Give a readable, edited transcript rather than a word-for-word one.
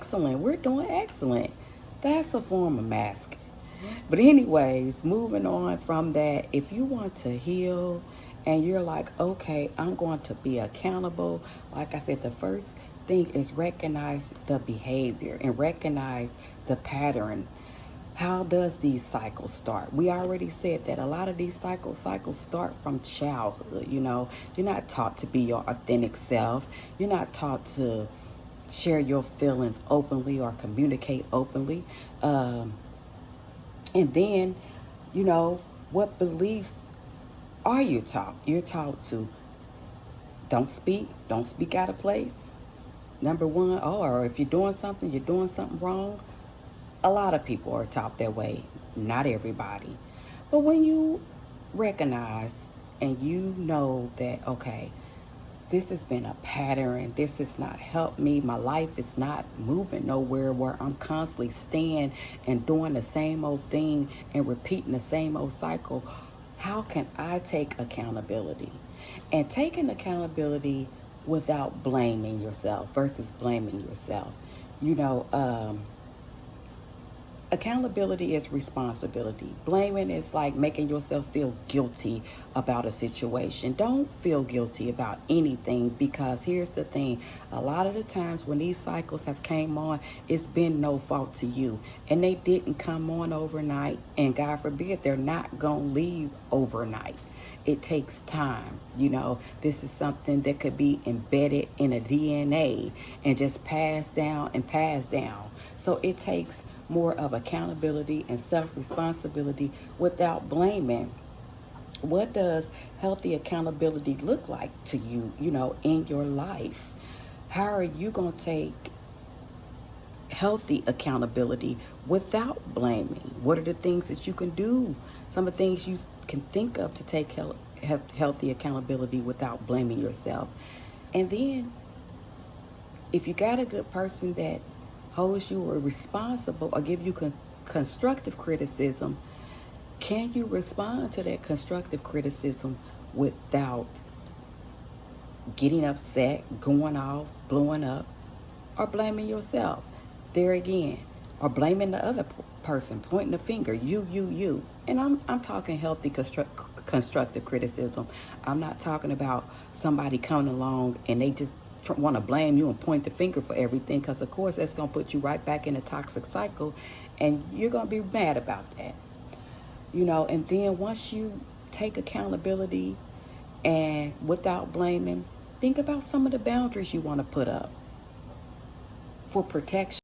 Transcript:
excellent. We're doing excellent. That's a form of masking. But anyways, moving on from that, if you want to heal and you're like, okay, I'm going to be accountable. Like I said, the first thing is recognize the behavior and recognize the pattern. How does these cycles start? We already said that a lot of these cycles start from childhood. You're not taught to be your authentic self. You're not taught to share your feelings openly or communicate openly. And then, you know, what beliefs are you taught? You're taught to don't speak out of place. Number one, or if you're doing something wrong. A lot of people are taught that way, not everybody. But when you recognize and you know that, okay, this has been a pattern, this has not helped me, my life is not moving nowhere, where I'm constantly staying and doing the same old thing and repeating the same old cycle, how can I take accountability? And taking accountability without blaming yourself versus blaming yourself. You know, Accountability is responsibility. Blaming is like making yourself feel guilty about a situation. Don't feel guilty about anything, because here's the thing. A lot of the times when these cycles have came on, it's been no fault to you. And they didn't come on overnight. And God forbid, they're not going to leave overnight. It takes time. This is something that could be embedded in a DNA and just passed down and passed down. So it takes more of accountability and self-responsibility without blaming. What does healthy accountability look like to you, in your life? How are you going to take healthy accountability without blaming? What are the things that you can do? Some of the things you can think of to take healthy accountability without blaming yourself. And then, if you got a good person that holds you responsible or give you constructive criticism, can you respond to that constructive criticism without getting upset, going off, blowing up, or blaming yourself? There again, or blaming the other person, pointing the finger, you. And I'm talking healthy constructive criticism. I'm not talking about somebody coming along and they just want to blame you and point the finger for everything, because of course that's going to put you right back in a toxic cycle, and you're going to be mad about that. And then once you take accountability and without blaming, think about some of the boundaries you want to put up for protection.